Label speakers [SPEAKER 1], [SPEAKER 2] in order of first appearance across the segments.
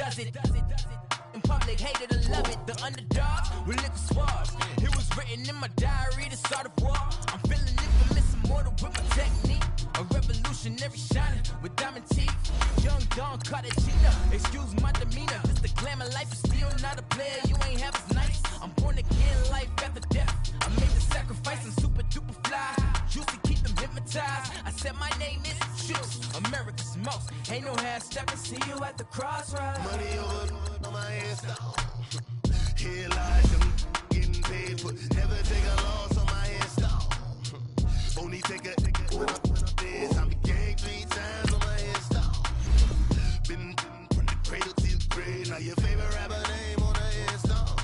[SPEAKER 1] does it. In public, hated or love it. The underdogs with liquor swabs. It was written in my diary to start a war. I'm feeling infamous, immortal with my technique. A revolutionary shining with diamond teeth. Young Don Cartagena, excuse my demeanor. This the glamour life, is still not a player. You ain't half as nice. I'm born again, life after death. I made the sacrifice and super duper fly. Juicy, keep them hypnotized. I said my name is Juice, America's most. Ain't no half stepping. See you at the crossroads.
[SPEAKER 2] Money over on my hands down. Here lies them getting paid, but never take a loss on my hands down. Only take a when I'm this. I'm gang 3 times on my hands down. Been from the cradle to the grave. Now your favorite rapper name on the hands down.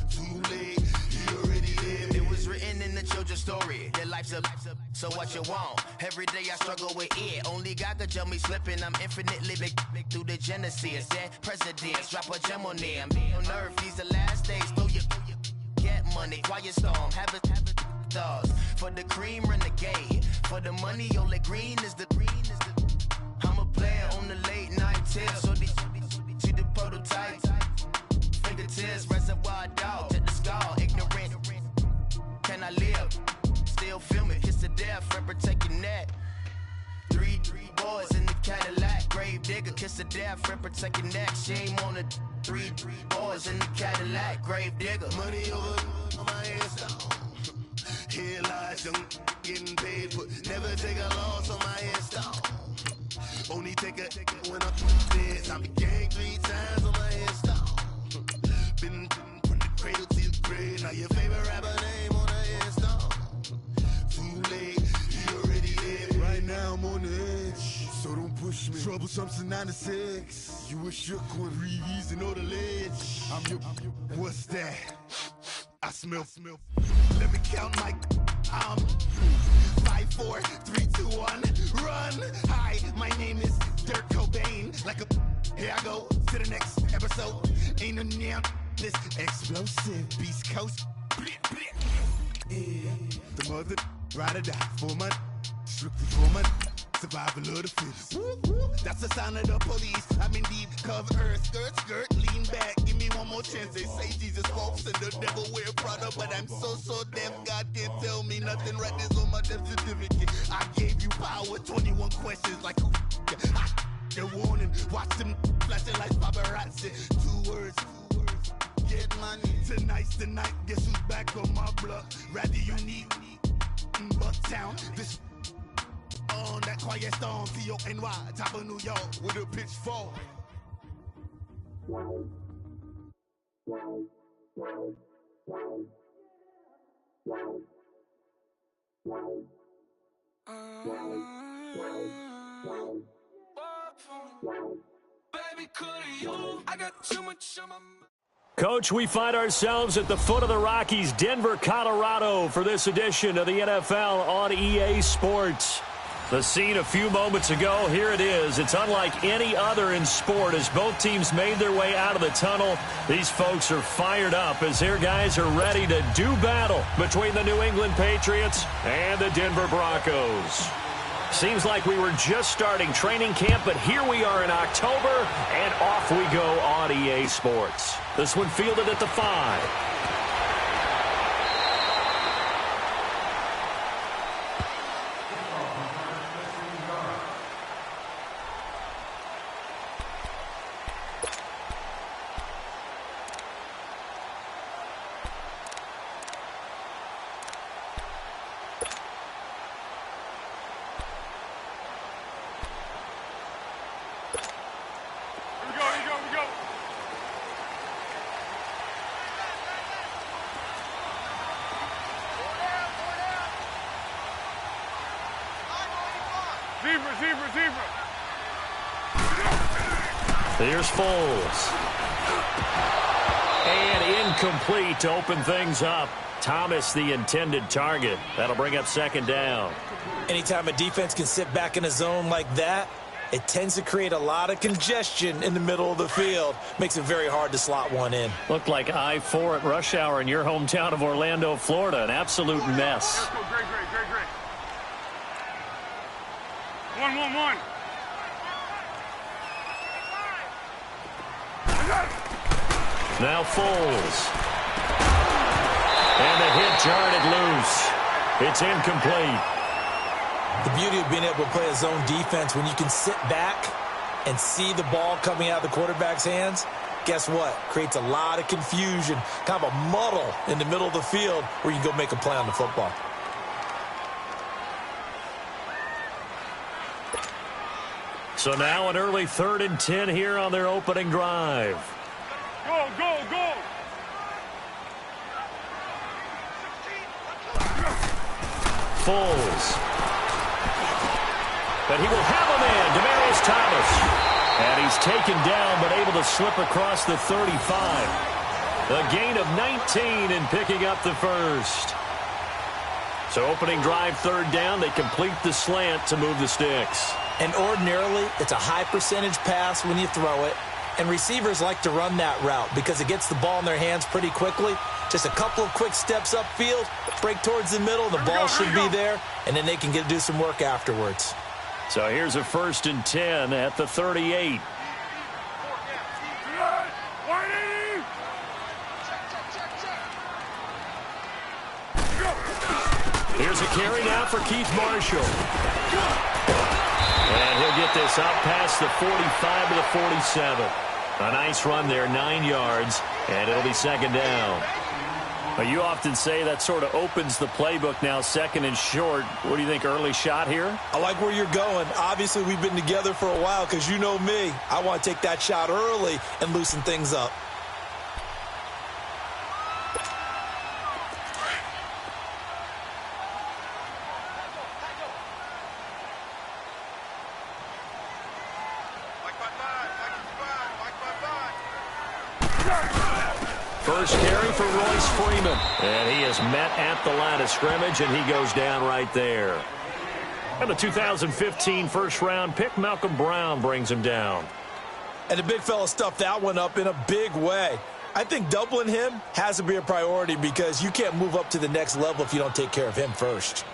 [SPEAKER 2] Too late, you already lived. It was written in the children's story. Their life's up, so what you want? Every day I struggle with it. Only God could tell me slipping. I'm infinitely big through the genesis. Dead presidents, drop a gem on them. On earth, these the last days. Throw your get money, quiet storm. Have it stars. For the cream, renegade. For the money, only green is the I'm a player on the late night tips. So they see the prototype. Fingertips, reservoir dog. Check the skull, ignorant. Can I live? Still film it, kiss to death, friend protect your neck. Three boys in the Cadillac, grave digger, kiss to death, friend protect your neck. Shame on the three boys in the Cadillac, grave digger. Money over on my hands down. Here lies young, getting paid, but never take a loss on my hands down. Only take a when I'm this. I'm gang 3 times on my hands down. Been from the cradle to the grave. Now your favorite rapper name on the hands down. Too late, you already lived. Right now I'm on the edge, so don't push me. Troublesome to 9 to 6. You a shook one, Reeves and all the ledge. I'm your, what's that? I smell. Let me count my. 5, 4, 3, 2, 1, run. Hi, my name is Dirk Cobain. Like a, here I go to the next episode. Ain't no damn this explosive Beast Coast. Yeah. The mother ride or die for my strictly for my survival of the fittest. That's the sound of the police. I'm indeed cover earth, skirt, lean back. Give me one more chance. They say Jesus walks and the devil wear Prada, but I'm so deaf. God can't tell me nothing. Right there's on my death certificate. I gave you power. 21 questions like who? They're warning. Watch them flashing like paparazzi. 2 words. Get money. Tonight's the night. Guess who's back on my block? Rather unique. Bucktown. This. On that quiet storm, C-O-N-Y, top of New York, with a pitchfork.
[SPEAKER 3] Coach, we find ourselves at the foot of the Rockies, Denver, Colorado, for this edition of the NFL on EA Sports. The scene a few moments ago, here it is. It's unlike any other in sport as both teams made their way out of the tunnel. These folks are fired up as their guys are ready to do battle between the New England Patriots and the Denver Broncos. Seems like we were just starting training camp, but here we are in October, and off we go on EA Sports. This one fielded at the 5. Here's Foles. And incomplete to open things up. Thomas, the intended target. That'll bring up second down.
[SPEAKER 4] Anytime a defense can sit back in a zone like that, it tends to create a lot of congestion in the middle of the field. Makes it very hard to slot one in.
[SPEAKER 3] Looked like I-4 at rush hour in your hometown of Orlando, Florida. An absolute mess.
[SPEAKER 5] Great. 1-1-1.
[SPEAKER 3] Now Foles. And the hit jarred it loose. It's incomplete.
[SPEAKER 4] The beauty of being able to play a zone defense when you can sit back and see the ball coming out of the quarterback's hands, guess what? Creates a lot of confusion, kind of a muddle in the middle of the field where you can go make a play on the football.
[SPEAKER 3] So now an early 3rd and 10 here on their opening drive.
[SPEAKER 5] Go, go, go!
[SPEAKER 3] Foles. But he will have a man, Demaryius Thomas. And he's taken down but able to slip across the 35. A gain of 19 and picking up the first. So opening drive 3rd down, they complete the slant to move the sticks.
[SPEAKER 4] And ordinarily, it's a high percentage pass when you throw it. And receivers like to run that route because it gets the ball in their hands pretty quickly. Just a couple of quick steps upfield, break towards the middle, the ball should be there, and then they can do some work afterwards.
[SPEAKER 3] So here's a 1st and 10 at the 38. Here's a carry now for Keith Marshall. And he'll get this up past the 45 to the 47. A nice run there, 9 yards, and it'll be 2nd down. Well, you often say that sort of opens the playbook now, 2nd and short. What do you think, early shot here?
[SPEAKER 4] I like where you're going. Obviously, we've been together for a while because you know me. I want to take that shot early and loosen things up.
[SPEAKER 3] First carry for Royce Freeman. And he is met at the line of scrimmage, and he goes down right there. And the 2015 first-round pick, Malcolm Brown, brings him down.
[SPEAKER 4] And the big fella stuffed that one up in a big way. I think doubling him has to be a priority because you can't move up to the next level if you don't take care of him first.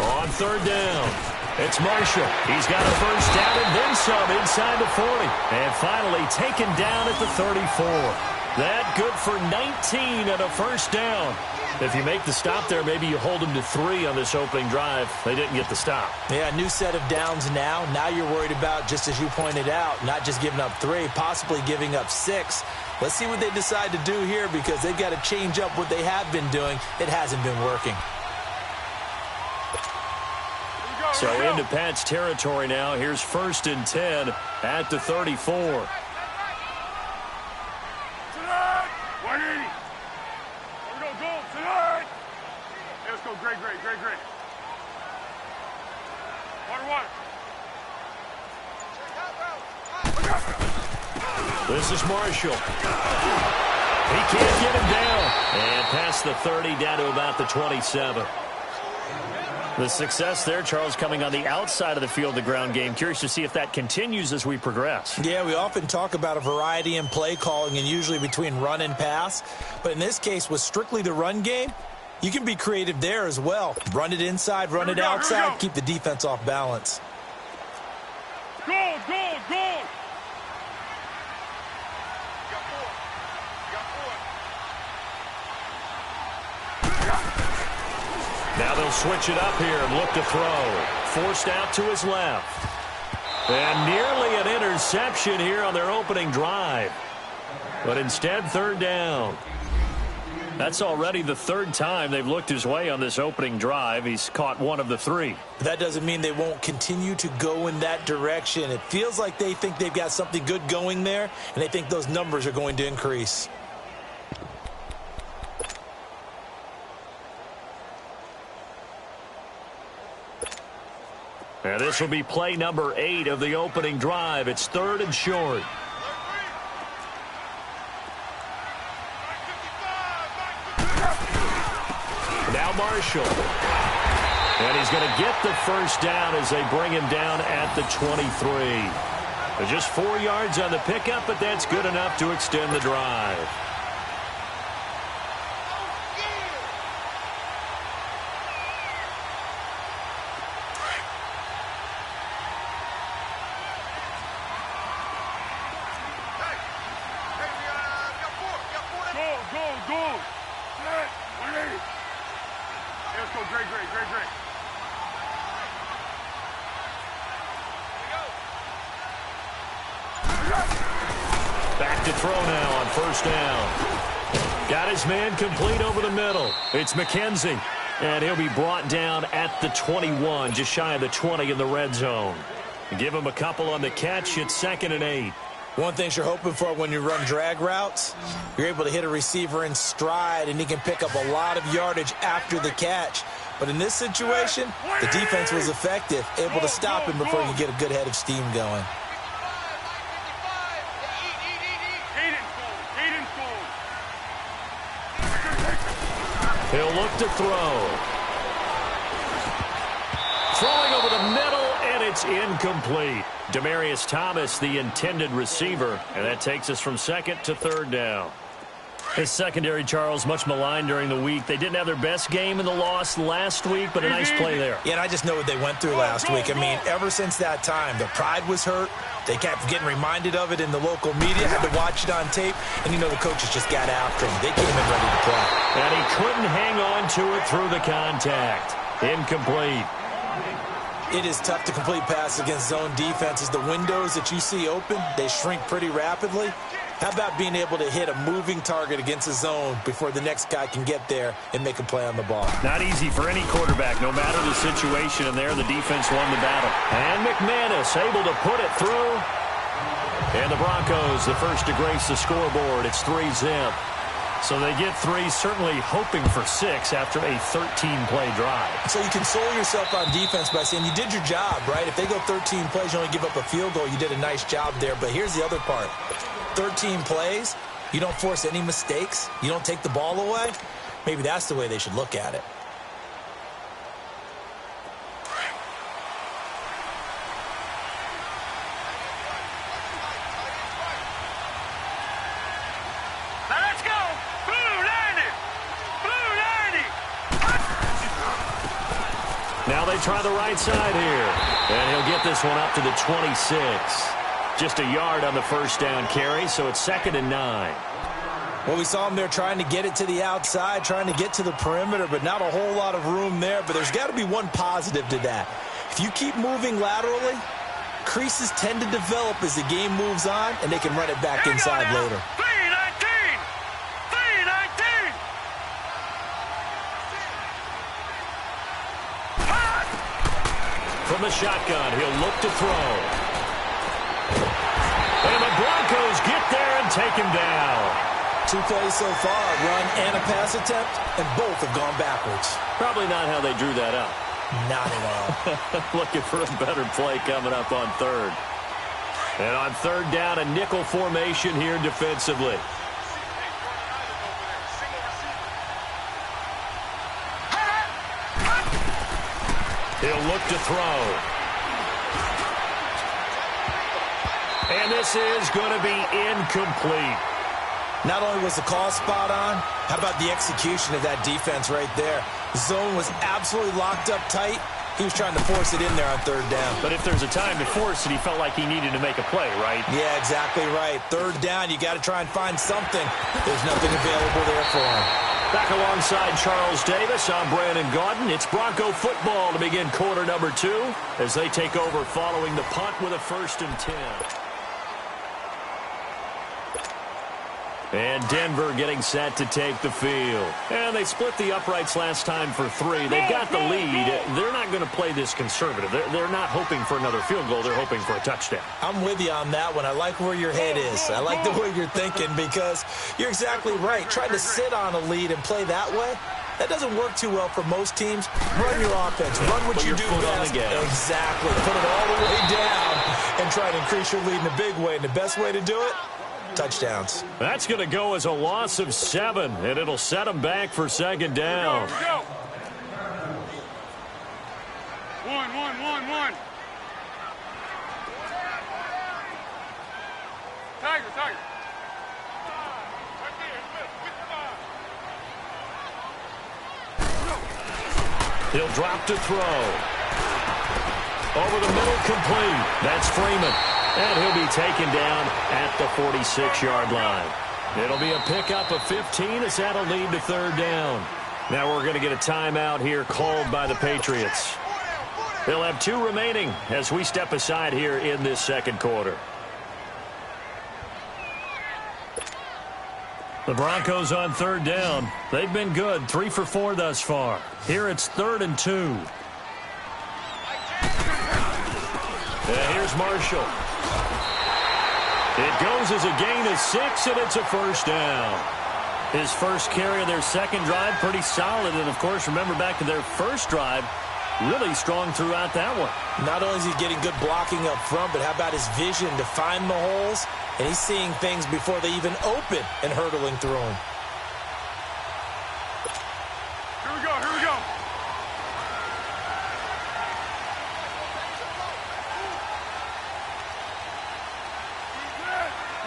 [SPEAKER 3] On 3rd down, it's Marshall. He's got a first down and then some inside the 40. And finally taken down at the 34. That good for 19 and a first down. If you make the stop there, maybe you hold them to 3 on this opening drive. They didn't get the stop.
[SPEAKER 4] Yeah, new set of downs now. Now you're worried about, just as you pointed out, not just giving up 3, possibly giving up 6. Let's see what they decide to do here because they've got to change up what they have been doing. It hasn't been working.
[SPEAKER 3] So into Pat's territory now. Here's 1st and 10 at the 34.
[SPEAKER 5] Tonight, 180. Here we go, go, tonight. Hey, let's go, great. Water.
[SPEAKER 3] This is Marshall. He can't get him down. And past the 30, down to about the 27. The success there, Charles, coming on the outside of the field, the ground game. Curious to see if that continues as we progress.
[SPEAKER 4] Yeah, we often talk about a variety in play calling and usually between run and pass. But in this case, with strictly the run game, you can be creative there as well. Run it inside, run it outside, keep the defense off balance.
[SPEAKER 5] Go!
[SPEAKER 3] Now they'll switch it up here and look to throw. Forced out to his left. And nearly an interception here on their opening drive. But instead, 3rd down. That's already the 3rd time they've looked his way on this opening drive. He's caught 1 of the 3.
[SPEAKER 4] That doesn't mean they won't continue to go in that direction. It feels like they think they've got something good going there, and they think those numbers are going to increase.
[SPEAKER 3] And this will be play number 8 of the opening drive. It's 3rd and short. Now Marshall. And he's going to get the first down as they bring him down at the 23. Just 4 yards on the pickup, but that's good enough to extend the drive. Back to throw now on first down. Got his man complete over the middle. It's McKenzie. And he'll be brought down at the 21, just shy of the 20 in the red zone. Give him a couple on the catch. It's 2nd and 8.
[SPEAKER 4] One thing you're hoping for when you run drag routes, you're able to hit a receiver in stride, and he can pick up a lot of yardage after the catch. But in this situation, the defense was effective, able to stop him before you get a good head of steam going.
[SPEAKER 3] He'll look to throw. Throwing over the middle, and it's incomplete. Demaryius Thomas, the intended receiver, and that takes us from 2nd to 3rd down. His secondary, Charles, much maligned during the week. They didn't have their best game in the loss last week, but a nice play there.
[SPEAKER 4] Yeah, and I just know what they went through last week. I mean, ever since that time, their pride was hurt. They kept getting reminded of it in the local media, had to watch it on tape, and, you know, the coaches just got after him. They came in ready to play.
[SPEAKER 3] And he couldn't hang on to it through the contact. Incomplete.
[SPEAKER 4] It is tough to complete passes against zone defenses. The windows that you see open, they shrink pretty rapidly. How about being able to hit a moving target against a zone before the next guy can get there and make a play on the ball?
[SPEAKER 3] Not easy for any quarterback, no matter the situation, and there the defense won the battle. And McManus able to put it through. And the Broncos, the first to grace the scoreboard. It's 3-zip. So they get 3, certainly hoping for 6 after a 13-play drive.
[SPEAKER 4] So you console yourself on defense by saying you did your job, right? If they go 13 plays, you only give up a field goal, you did a nice job there. But here's the other part. 13 plays, you don't force any mistakes, you don't take the ball away. Maybe that's the way they should look at it.
[SPEAKER 5] Let's go! Blue 90! Blue 90!
[SPEAKER 3] Now they try the right side here. And he'll get this one up to the 26. Just a yard on the first down carry, so it's 2nd and 9.
[SPEAKER 4] Well, we saw him there trying to get it to the outside, trying to get to the perimeter, but not a whole lot of room there. But there's got to be one positive to that. If you keep moving laterally, creases tend to develop as the game moves on, and they can run it back inside later.
[SPEAKER 5] 319! 319!
[SPEAKER 3] From the shotgun, he'll look to throw. And the Broncos get there and take him down.
[SPEAKER 4] 2 plays so far, a run and a pass attempt, and both have gone backwards.
[SPEAKER 3] Probably not how they drew that up.
[SPEAKER 4] Not at all.
[SPEAKER 3] Looking for a better play coming up on 3rd. And on 3rd down, a nickel formation here defensively. He'll look to throw. And this is going to be incomplete.
[SPEAKER 4] Not only was the call spot on, how about the execution of that defense right there? The zone was absolutely locked up tight. He was trying to force it in there on 3rd down.
[SPEAKER 3] But if there's a time to force it, he felt like he needed to make a play, right?
[SPEAKER 4] Yeah, exactly right. 3rd down, you got to try and find something. There's nothing available there for him.
[SPEAKER 3] Back alongside Charles Davis, I'm Brandon Gaudin. It's Bronco football to begin quarter number 2 as they take over following the punt with a 1st and 10. And Denver getting set to take the field. And they split the uprights last time for 3. They've got the lead. They're not going to play this conservative. They're not hoping for another field goal. They're hoping for a touchdown.
[SPEAKER 4] I'm with you on that one. I like where your head is. I like the way you're thinking because you're exactly right. Trying to sit on a lead and play that way, that doesn't work too well for most teams. Run your offense. Run what you do best. Exactly. Put it all the way down and try to increase your lead in a big way. And the best way to do it, touchdowns.
[SPEAKER 3] That's going to go as a loss of 7, and it'll set them back for 2nd down.
[SPEAKER 5] One. Tiger. Right there, with the
[SPEAKER 3] He'll drop to throw. Over the middle, complete. That's Freeman. And he'll be taken down at the 46-yard line. It'll be a pickup of 15 as that'll lead to third down. Now we're going to get a timeout here called by the Patriots. They'll have 2 remaining as we step aside here in this second quarter. The Broncos on third down. They've been good, 3 for 4 thus far. Here it's 3rd and 2. And here's Marshall. It goes as a gain of 6, and it's a first down. His first carry of their second drive, pretty solid. And, of course, remember back to their first drive, really strong throughout that one.
[SPEAKER 4] Not only is he getting good blocking up front, but how about his vision to find the holes? And he's seeing things before they even open and hurdling through them.
[SPEAKER 5] Here we go.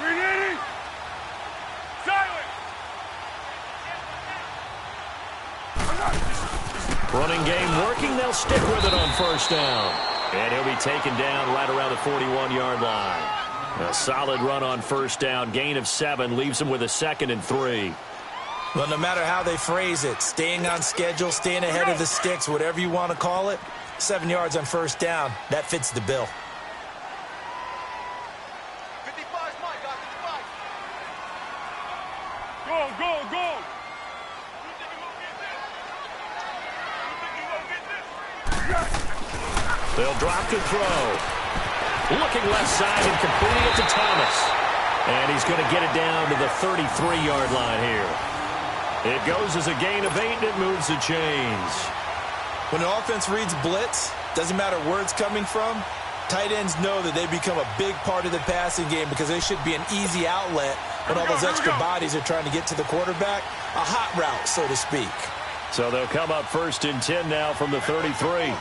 [SPEAKER 5] Ready? Silent.
[SPEAKER 3] Running game working. They'll stick with it on first down. And he'll be taken down right around the 41-yard line. A solid run on first down. Gain of 7 leaves him with a 2nd and 3.
[SPEAKER 4] Well, no matter how they phrase it, staying on schedule, staying ahead of the sticks, whatever you want to call it, 7 yards on first down, that fits the bill.
[SPEAKER 5] 55, Mike, 55. Go.
[SPEAKER 3] They'll drop to throw. Looking left side and completing it to Thomas. And he's going to get it down to the 33-yard line here. It goes as a gain of 8, and it moves the chains.
[SPEAKER 4] When an offense reads blitz, doesn't matter where it's coming from, tight ends know that they become a big part of the passing game because they should be an easy outlet when all those extra bodies are trying to get to the quarterback. A hot route, so to speak.
[SPEAKER 3] So they'll come up 1st and 10 now from the 33.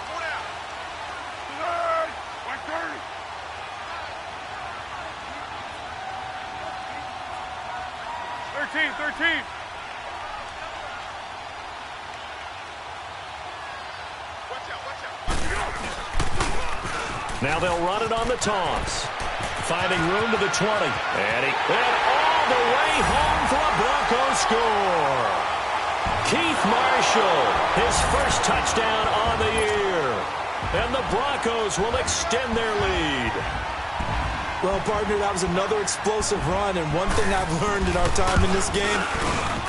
[SPEAKER 5] 13.
[SPEAKER 3] Now they'll run it on the toss. Finding room to the 20. And all the way home for a Broncos score. Keith Marshall, his first touchdown on the year. And the Broncos will extend their lead.
[SPEAKER 4] Well, partner, that was another explosive run, and one thing I've learned in our time in this game,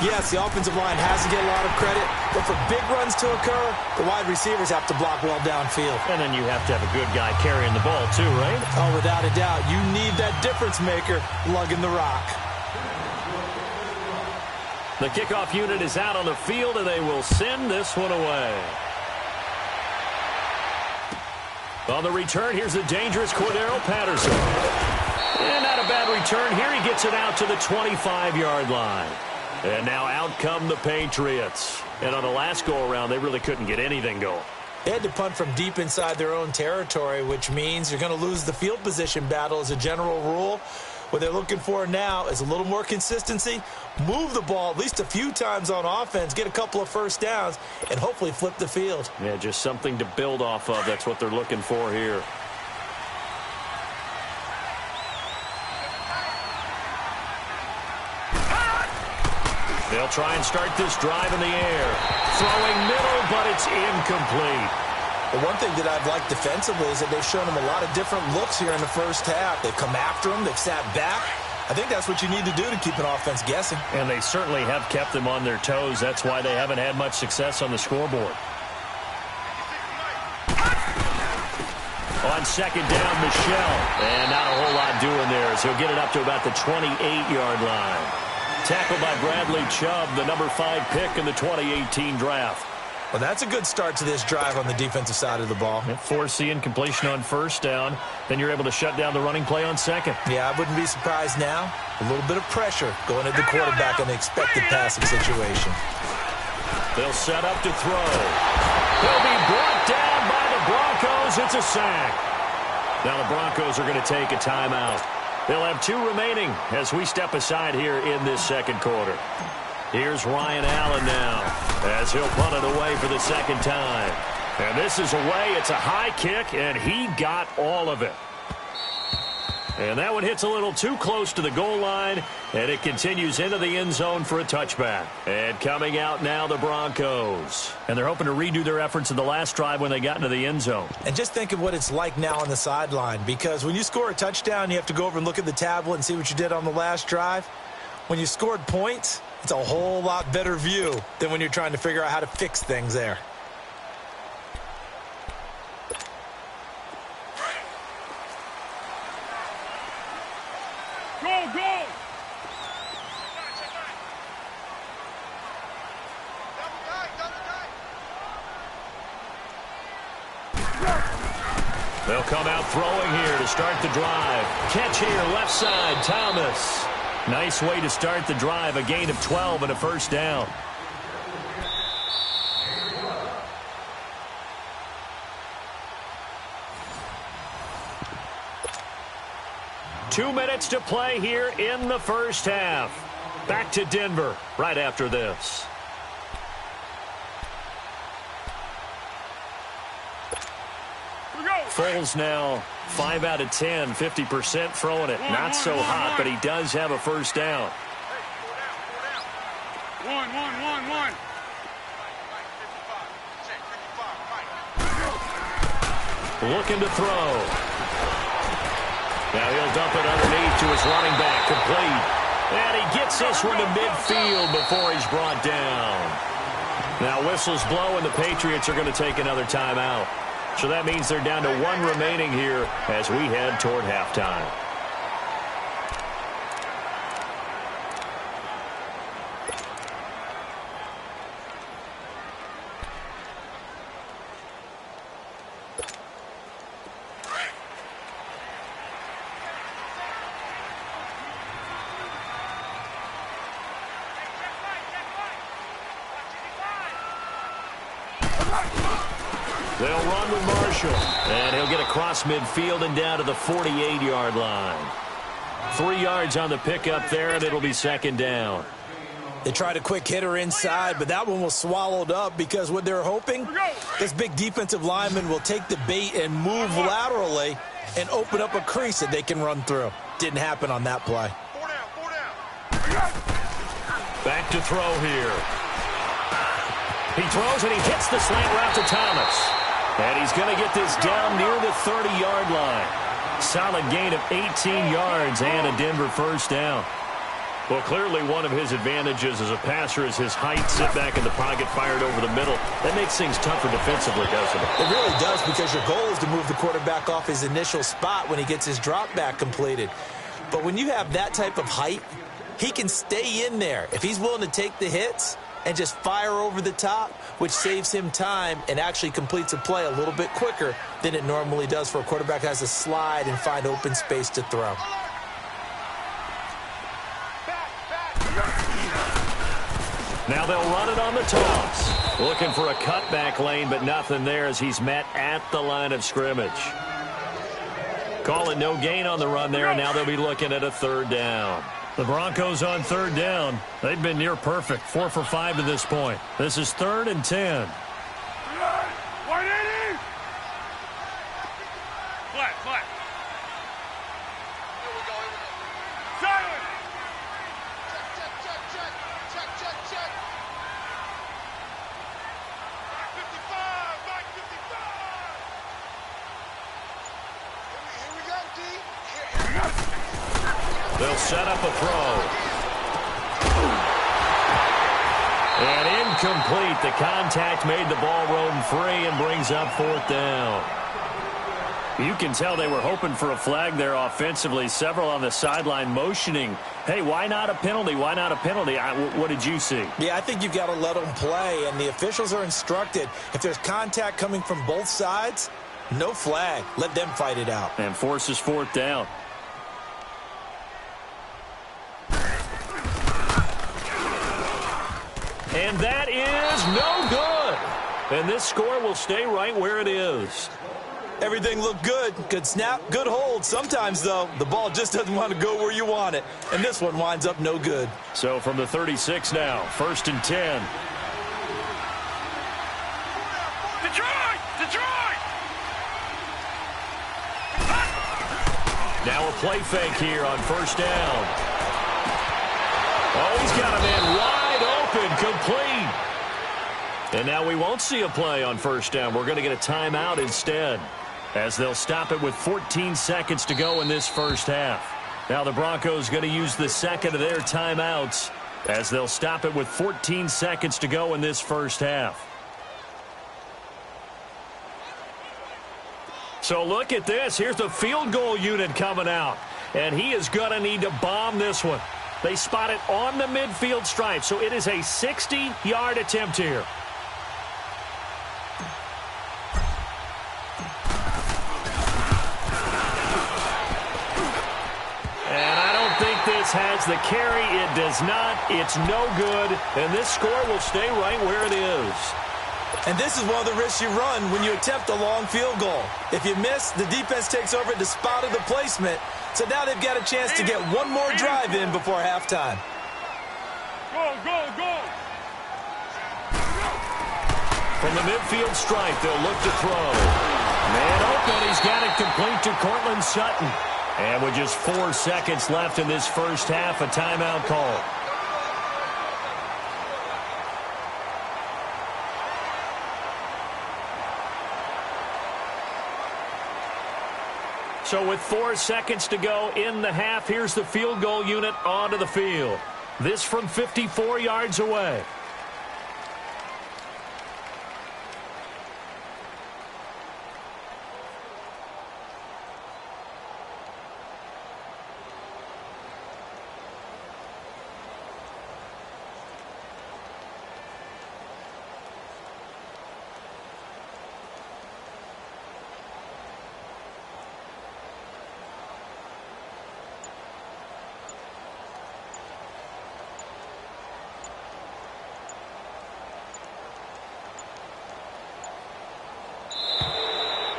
[SPEAKER 4] yes, the offensive line has to get a lot of credit, but for big runs to occur, the wide receivers have to block well downfield.
[SPEAKER 3] And then you have to have a good guy carrying the ball too, right?
[SPEAKER 4] Oh, without a doubt. You need that difference maker lugging the rock.
[SPEAKER 3] The kickoff unit is out on the field, and they will send this one away. On the return, here's the dangerous Cordero Patterson. And not a bad return. Here he gets it out to the 25-yard line. And now out come the Patriots. And on the last go-around, they really couldn't get anything going.
[SPEAKER 4] They had to punt from deep inside their own territory, which means you're going to lose the field position battle as a general rule. What they're looking for now is a little more consistency, move the ball at least a few times on offense, get a couple of first downs, and hopefully flip the field.
[SPEAKER 3] Yeah, just something to build off of. That's what they're looking for here. They'll try and start this drive in the air. Throwing middle, but it's incomplete.
[SPEAKER 4] The one thing that I've liked defensively is that they've shown them a lot of different looks here in the first half. They've come after them. They've sat back. I think that's what you need to do to keep an offense guessing.
[SPEAKER 3] And they certainly have kept them on their toes. That's why they haven't had much success on the scoreboard. On second down, Michelle. And not a whole lot doing there as he'll get it up to about the 28-yard line. Tackled by Bradley Chubb, the number 5 pick in the 2018 draft.
[SPEAKER 4] Well, that's a good start to this drive on the defensive side of the ball.
[SPEAKER 3] Forcing incompletion on first down. Then you're able to shut down the running play on second.
[SPEAKER 4] Yeah, I wouldn't be surprised now. A little bit of pressure going at the quarterback in the expected passing situation. They'll
[SPEAKER 3] set up to throw. He'll be brought down by the Broncos throws. It's a sack. Now the Broncos are going to take a timeout. They'll have 2 remaining as we step aside here in this second quarter. Here's Ryan Allen now as he'll punt it away for the second time. And this is away. It's a high kick, and he got all of it. And that one hits a little too close to the goal line, and it continues into the end zone for a touchback. And coming out now, the Broncos. And they're hoping to redo their efforts in the last drive when they got into the end zone.
[SPEAKER 4] And just think of what it's like now on the sideline, because when you score a touchdown, you have to go over and look at the tablet and see what you did on the last drive. When you scored points, it's a whole lot better view than when you're trying to figure out how to fix things there.
[SPEAKER 5] Go, go!
[SPEAKER 3] They'll come out throwing here to start the drive. Catch here, left side, Thomas. Nice way to start the drive, a gain of 12 and a first down. Two minutes to play here in the first half. Back to Denver right after this. Foles now 5 out of 10, 50% throwing it. Not so hot, but he does have a first down.
[SPEAKER 5] One.
[SPEAKER 3] Looking to throw. Now he'll dump it underneath to his running back, complete. And he gets this one to midfield before he's brought down. Now whistles blow, and the Patriots are going to take another timeout. So that means they're down to 1 remaining here as we head toward halftime. They'll run with Marshall, and he'll get across midfield and down to the 48-yard line. 3 yards on the pickup there, and it'll be second down.
[SPEAKER 4] They tried a quick hitter inside, but that one was swallowed up because what they're hoping, this big defensive lineman will take the bait and move laterally and open up a crease that they can run through. Didn't happen on that play.
[SPEAKER 3] Back to throw here. He throws, and he hits the slant route to Thomas. And he's going to get this down near the 30-yard line. Solid gain of 18 yards and a Denver first down. Well, clearly one of his advantages as a passer is his height. Sit back in the pocket, fired over the middle. That makes things tougher defensively, doesn't it?
[SPEAKER 4] It really does, because your goal is to move the quarterback off his initial spot when he gets his drop back completed. But when you have that type of height, he can stay in there if he's willing to take the hits and just fire over the top, which saves him time and actually completes a play a little bit quicker than it normally does for a quarterback who has to slide and find open space to throw.
[SPEAKER 3] Now they'll run it on the toss. Looking for a cutback lane, but nothing there as he's met at the line of scrimmage. Calling no gain on the run there, and now they'll be looking at a third down. The Broncos on third down. They've been near perfect, 4 for 5 to this point. This is 3rd and 10.
[SPEAKER 5] 180! Flat. Here we go. Silent! Check. Back 55! Here we go, D.
[SPEAKER 3] They'll set up a throw. And incomplete. The contact made the ball roam free and brings up 4th down. You can tell they were hoping for a flag there offensively. Several on the sideline motioning, hey, why not a penalty? Why not a penalty? What did you see?
[SPEAKER 4] Yeah, I think you've got to let them play, and the officials are instructed, if there's contact coming from both sides, no flag. Let them fight it out.
[SPEAKER 3] And forces 4th down. And that is no good. And this score will stay right where it is.
[SPEAKER 4] Everything looked good. Good snap, good hold. Sometimes, though, the ball just doesn't want to go where you want it. And this one winds up no good.
[SPEAKER 3] So from the 36 now, 1st and 10.
[SPEAKER 5] Detroit! Detroit!
[SPEAKER 3] Now a play fake here on 1st down. Oh, he's got a man wide open, complete. And now we won't see a play on 1st down. We're going to get a timeout instead, as they'll stop it with 14 seconds to go in this first half. Now the Broncos going to use the second of their timeouts, as they'll stop it with 14 seconds to go in this first half. So look at this. Here's the field goal unit coming out, and he is going to need to bomb this one. They spot it on the midfield stripe, so it is a 60-yard attempt here. This has the carry. It does not. It's no good. And this score will stay right where it is.
[SPEAKER 4] And this is one of the risks you run when you attempt a long field goal. If you miss, the defense takes over at the spot of the placement. So now they've got a chance to get one more drive in before halftime.
[SPEAKER 5] Go, go, go!
[SPEAKER 3] From the midfield stripe, they'll look to throw. Man open. He's got it complete to Cortland Sutton. And with just 4 seconds left in this first half, a timeout call. So with 4 seconds to go in the half, here's the field goal unit onto the field. This from 54 yards away.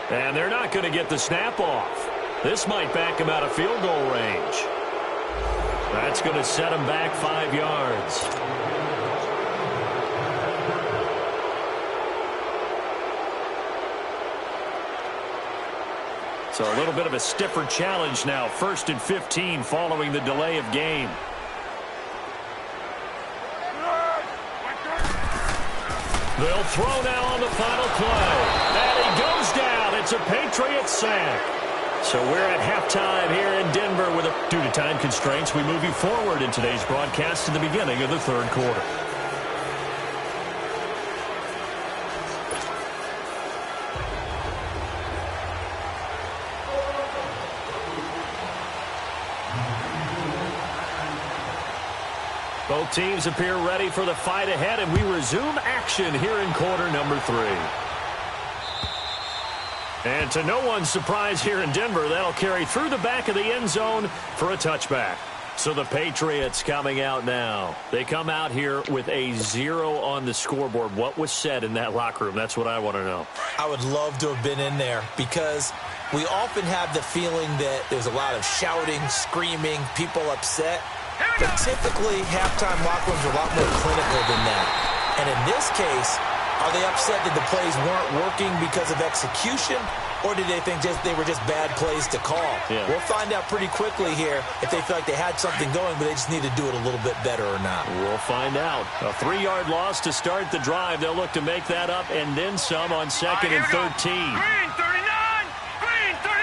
[SPEAKER 3] And they're not going to get the snap off. This might back him out of field goal range. That's going to set him back 5 yards. So a little bit of a stiffer challenge now. 1st and 15 following the delay of game. They'll throw now on the final play. And he goes down. It's a Patriots sack. So we're at halftime here in Denver. Due to time constraints, we move you forward in today's broadcast to the beginning of the third quarter. Both teams appear ready for the fight ahead, and we resume action here in quarter number 3. And to no one's surprise here in Denver, that'll carry through the back of the end zone for a touchback. So the Patriots coming out now. They come out here with a 0 on the scoreboard. What was said in that locker room? That's what I want to know.
[SPEAKER 4] I would love to have been in there because we often have the feeling that there's a lot of shouting, screaming, people upset. But typically, halftime locker rooms are a lot more clinical than that. And in this case, are they upset that the plays weren't working because of execution, or did they think they were just bad plays to call?
[SPEAKER 3] Yeah.
[SPEAKER 4] We'll find out pretty quickly here if they feel like they had something going, but they just need to do it a little bit better or not.
[SPEAKER 3] We'll find out. A 3-yard loss to start the drive. They'll look to make that up and then some on 2nd and 13.
[SPEAKER 5] Green 39! Green 39!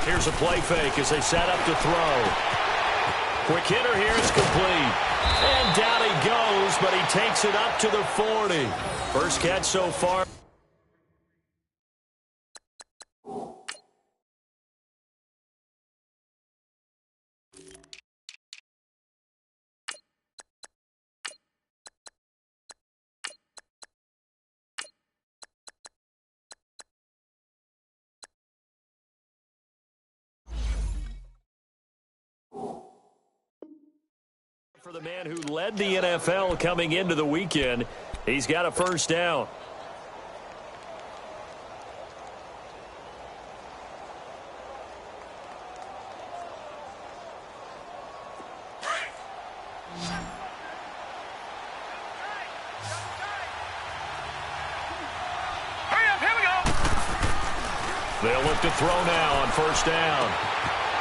[SPEAKER 3] Here's a play fake as they set up to throw. Quick hitter here is complete. And down he goes, but he takes it up to the 40. First catch so far. For the man who led the NFL coming into the weekend, he's got a first down. They'll look to throw now on first down.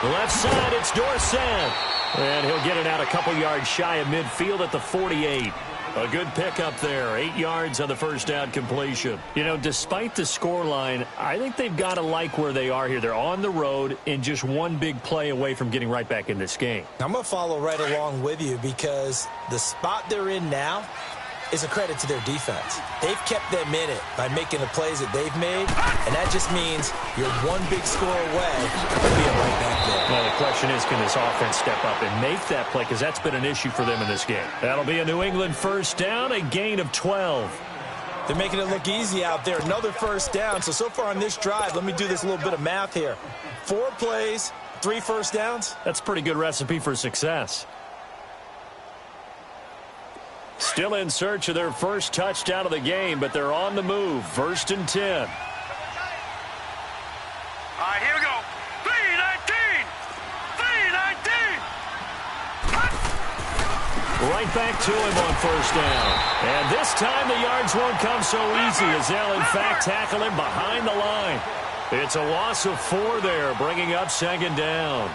[SPEAKER 3] Left side, it's Dorsett. And he'll get it out a couple yards shy of midfield at the 48. A good pickup there. 8 yards on the first down completion. You know, despite the scoreline, I think they've got to like where they are here. They're on the road and just one big play away from getting right back in this game.
[SPEAKER 4] I'm going to follow right along with you because the spot they're in now is a credit to their defense. They've kept them in it by making the plays that they've made, and that just means you're one big score away from being right back there.
[SPEAKER 3] Well, the question is, can this offense step up and make that play? Because that's been an issue for them in this game. That'll be a New England first down, a gain of 12.
[SPEAKER 4] They're making it look easy out there. Another first down. So far on this drive, let me do this little bit of math here. 4 plays, 3 first downs.
[SPEAKER 3] That's a pretty good recipe for success. Still in search of their first touchdown of the game, but they're on the move. 1st and 10.
[SPEAKER 5] All right, here we go. 3-19. 3-19.
[SPEAKER 3] Right back to him on first down. And this time the yards won't come so easy as they'll, in fact, tackle him behind the line. It's a loss of 4 there, bringing up 2nd down.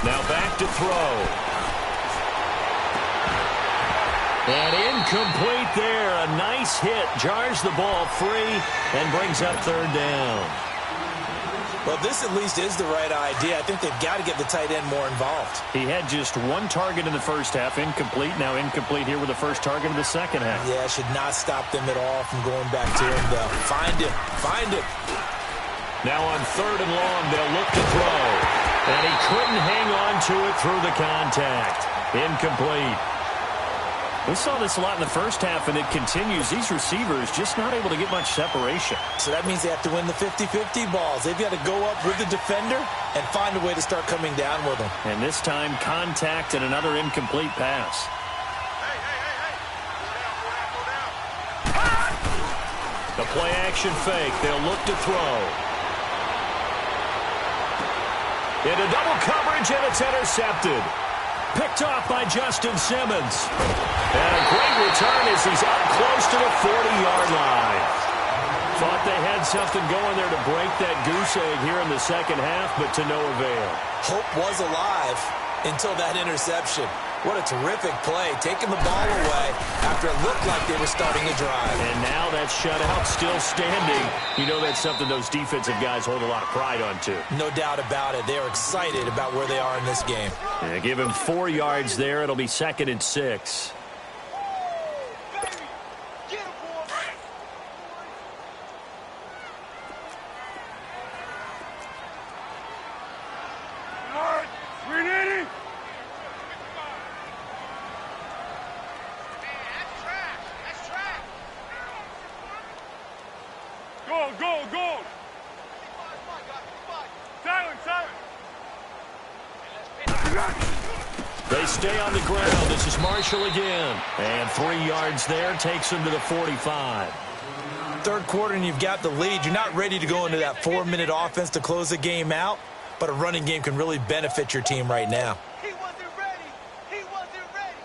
[SPEAKER 3] Now back to throw. And incomplete there. A nice hit. Jars the ball free and brings up 3rd down.
[SPEAKER 4] Well, this at least is the right idea. I think they've got to get the tight end more involved.
[SPEAKER 3] He had just 1 target in the first half. Incomplete. Now incomplete here with the first target of the second half.
[SPEAKER 4] Yeah, should not stop them at all from going back to him, though. Find him. Find him.
[SPEAKER 3] Now on 3rd and long, they'll look to throw. And he couldn't hang on to it through the contact. Incomplete. We saw this a lot in the first half, and it continues. These receivers just not able to get much separation.
[SPEAKER 4] So that means they have to win the 50-50 balls. They've got to go up with the defender and find a way to start coming down with them.
[SPEAKER 3] And this time, contact and another incomplete pass. The play-action fake. They'll look to throw. Into double coverage, and it's intercepted. Picked off by Justin Simmons. And a great return as he's up close to the 40-yard line. Thought they had something going there to break that goose egg here in the second half, but to no avail.
[SPEAKER 4] Hope was alive until that interception. What a terrific play, taking the ball away after it looked like they were starting to drive.
[SPEAKER 3] And now that shutout still standing. You know that's something those defensive guys hold a lot of pride on, too.
[SPEAKER 4] No doubt about it. They are excited about where they are in this game.
[SPEAKER 3] Yeah, give him 4 yards there. It'll be 2nd and 6.
[SPEAKER 5] Go!
[SPEAKER 3] They stay on the ground. This is Marshall again. And 3 yards there takes him to the 45.
[SPEAKER 4] 3rd quarter and you've got the lead. You're not ready to go into that 4-minute offense to close the game out, but a running game can really benefit your team right now.
[SPEAKER 2] He wasn't ready. He wasn't ready.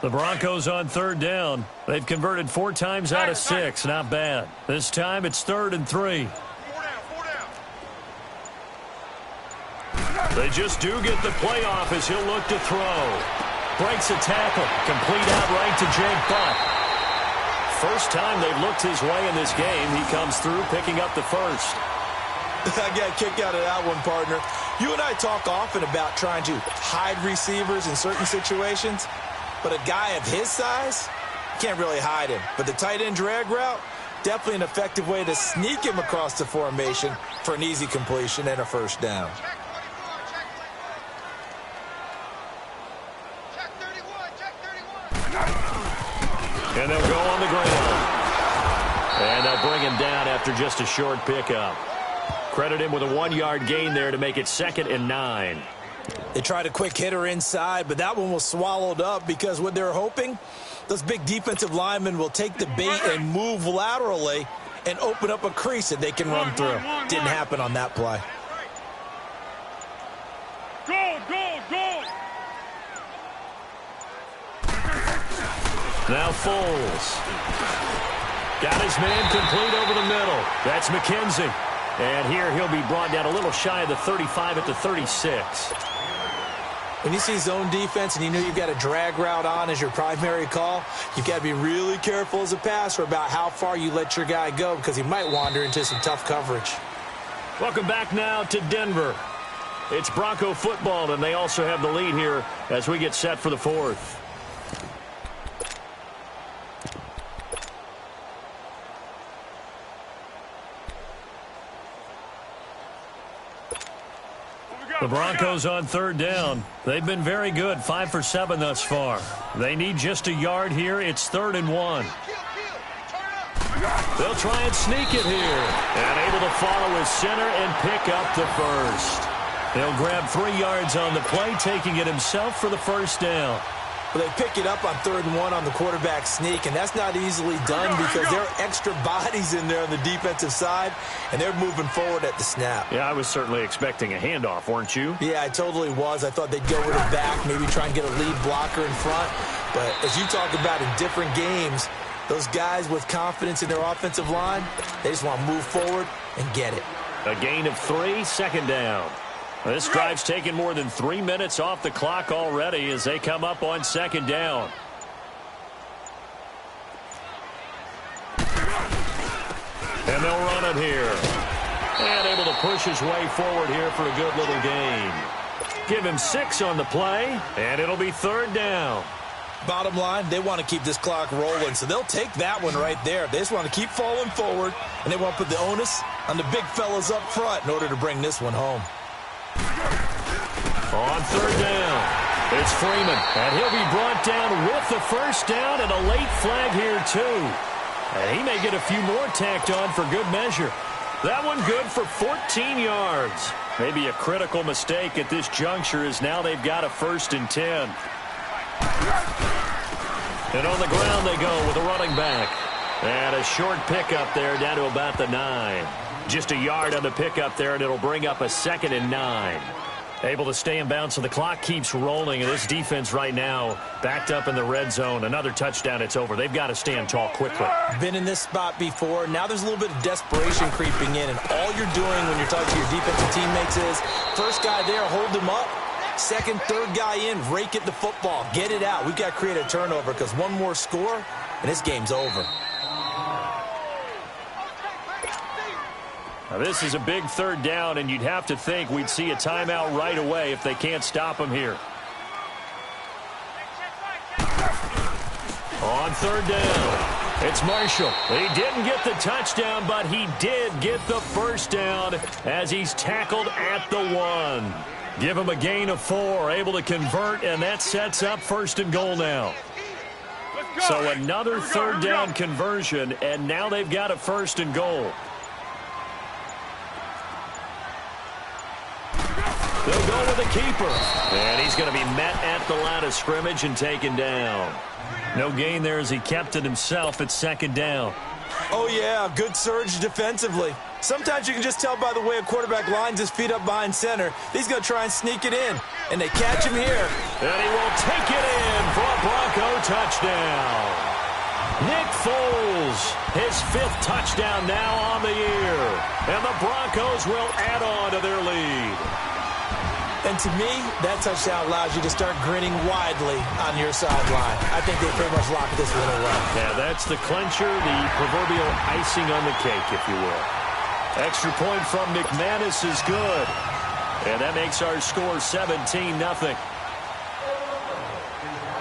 [SPEAKER 3] The Broncos on 3rd down. They've converted 4 times out of 6. Not bad. This time it's 3rd and 3.
[SPEAKER 5] 4 down.
[SPEAKER 3] They just do get the play off as he'll look to throw. Breaks a tackle. Complete out right to Jake Buck. First time they've looked his way in this game. He comes through picking up the first.
[SPEAKER 4] I got a kick out of that one, partner. You and I talk often about trying to hide receivers in certain situations. But a guy of his size, can't really hide him. But the tight end drag route, definitely an effective way to sneak him across the formation for an easy completion and a first down.
[SPEAKER 2] Check 31.
[SPEAKER 3] And they'll go on the ground. And they'll bring him down after just a short pickup. Credit him with a 1-yard gain there to make it 2nd and 9.
[SPEAKER 4] They tried a quick hitter inside, but that one was swallowed up because what they're hoping, those big defensive linemen will take the bait and move laterally and open up a crease that they can run through. Didn't happen on that play.
[SPEAKER 3] Now Foles. Got his man complete over the middle. That's McKenzie. And here he'll be brought down a little shy of the 35 at the 36.
[SPEAKER 4] When you see zone defense and you know you've got a drag route on as your primary call, you've got to be really careful as a passer about how far you let your guy go because he might wander into some tough coverage.
[SPEAKER 3] Welcome back now to Denver. It's Bronco football, and they also have the lead here as we get set for the 4th. The Broncos on 3rd down. They've been very good, 5 for 7 thus far. They need just a yard here. It's 3rd and 1. They'll try and sneak it here. And able to follow his center and pick up the first. He'll grab 3 yards on the play, taking it himself for the first down.
[SPEAKER 4] Well, they pick it up on 3rd and 1 on the quarterback sneak, and that's not easily done because there are extra bodies in there on the defensive side, and they're moving forward at the snap.
[SPEAKER 3] Yeah, I was certainly expecting a handoff, weren't you?
[SPEAKER 4] Yeah, I totally was. I thought they'd go with it back, maybe try and get a lead blocker in front. But as you talk about in different games, those guys with confidence in their offensive line, they just want to move forward and get it.
[SPEAKER 3] A gain of 3, 2nd down. This drive's taken more than 3 minutes off the clock already as they come up on 2nd down. And they'll run it here. And able to push his way forward here for a good little gain. Give him 6 on the play, and it'll be 3rd down.
[SPEAKER 4] Bottom line, they want to keep this clock rolling, so they'll take that one right there. They just want to keep falling forward, and they want to put the onus on the big fellas up front in order to bring this one home.
[SPEAKER 3] On 3rd down, it's Freeman, and he'll be brought down with the first down and a late flag here too. And he may get a few more tacked on for good measure. That one good for 14 yards. Maybe a critical mistake at this juncture as now they've got a 1st and 10. And on the ground they go with a running back. And a short pickup there down to about the 9. Just a yard on the pickup there, and it'll bring up a 2nd and 9. Able to stay in bounds, so the clock keeps rolling. And this defense right now backed up in the red zone. Another touchdown, it's over. They've got to stand tall quickly.
[SPEAKER 4] Been in this spot before. Now there's a little bit of desperation creeping in. And all you're doing when you're talking to your defensive teammates is, first guy there, hold him up. Second, third guy in, rake at the football. Get it out. We've got to create a turnover because one more score, and this game's over.
[SPEAKER 3] Now this is a big 3rd down, and you'd have to think we'd see a timeout right away if they can't stop him here. On 3rd down, it's Marshall. He didn't get the touchdown, but he did get the first down as he's tackled at the 1. Give him a gain of 4, able to convert, and that sets up 1st and goal now. So another 3rd down conversion, and now they've got a 1st and goal. They'll go with a keeper. And he's going to be met at the line of scrimmage and taken down. No gain there as he kept it himself at 2nd down.
[SPEAKER 4] Oh, yeah, good surge defensively. Sometimes you can just tell by the way a quarterback lines his feet up behind center. He's going to try and sneak it in. And they catch him here.
[SPEAKER 3] And he will take it in for a Bronco touchdown. Nick Foles, his 5th touchdown now on the year. And the Broncos will add on to their lead.
[SPEAKER 4] And to me, that touchdown allows you to start grinning widely on your sideline. I think they pretty much locked this one away.
[SPEAKER 3] Yeah, that's the clincher, the proverbial icing on the cake, if you will. Extra point from McManus is good. And that makes our score 17-0.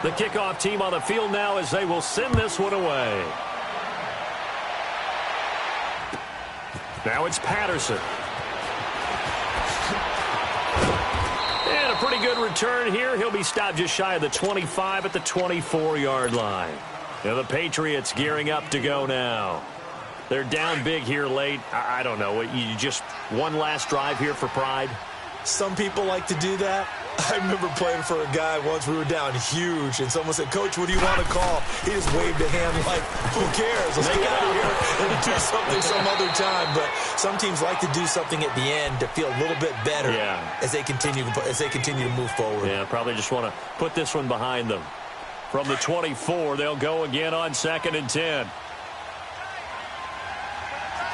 [SPEAKER 3] The kickoff team on the field now as they will send this one away. Now it's Patterson. And a pretty good return here. He'll be stopped just shy of the 25 at the 24-yard line. Now the Patriots gearing up to go now. They're down big here late. I don't know. You just one last drive here for pride?
[SPEAKER 4] Some people like to do that. I remember playing for a guy once. We were down huge, and someone said, "Coach, what do you want to call?" He just waved a hand like, "Who cares? Let's get out of here and do something some other time." But some teams like to do something at the end to feel a little bit better as they continue to move forward.
[SPEAKER 3] Yeah, probably just want to put this one behind them. From the 24, they'll go again on 2nd and 10.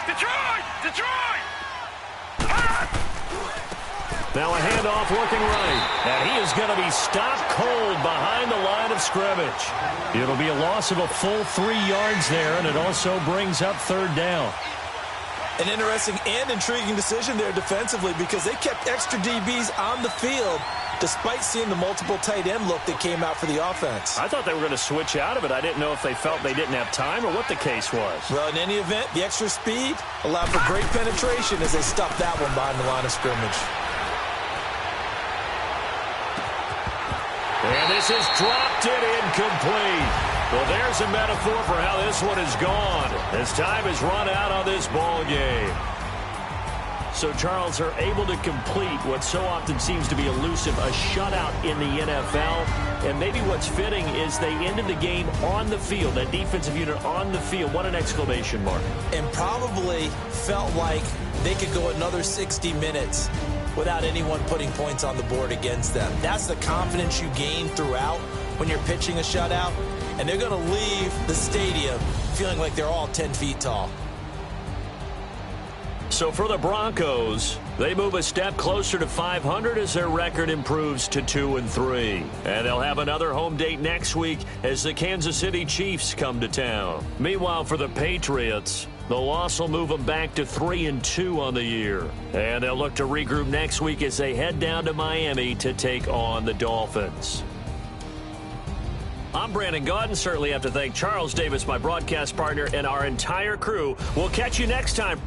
[SPEAKER 5] Detroit! Detroit!
[SPEAKER 3] Now a handoff looking right. And he is going to be stopped cold behind the line of scrimmage. It'll be a loss of a full 3 yards there, and it also brings up 3rd down.
[SPEAKER 4] An interesting and intriguing decision there defensively because they kept extra DBs on the field despite seeing the multiple tight end look that came out for the offense.
[SPEAKER 3] I thought they were going to switch out of it. I didn't know if they felt they didn't have time or what the case was.
[SPEAKER 4] Well, in any event, the extra speed allowed for great penetration as they stuffed that one behind the line of scrimmage.
[SPEAKER 3] And this is dropped it incomplete. Well, there's a metaphor for how this one is gone as time has run out on this ball game. So, Charles, are able to complete what so often seems to be elusive, a shutout in the NFL. And maybe what's fitting is they ended the game on the field, that defensive unit on the field. What an exclamation mark.
[SPEAKER 4] And probably felt like they could go another 60 minutes without anyone putting points on the board against them. That's the confidence you gain throughout when you're pitching a shutout. And they're going to leave the stadium feeling like they're all 10 feet tall.
[SPEAKER 3] So for the Broncos, they move a step closer to 500 as their record improves to 2-3. And they'll have another home date next week as the Kansas City Chiefs come to town. Meanwhile, for the Patriots, the loss will move them back to 3-2 on the year. And they'll look to regroup next week as they head down to Miami to take on the Dolphins. I'm Brandon Gaudin. Certainly have to thank Charles Davis, my broadcast partner, and our entire crew. We'll catch you next time.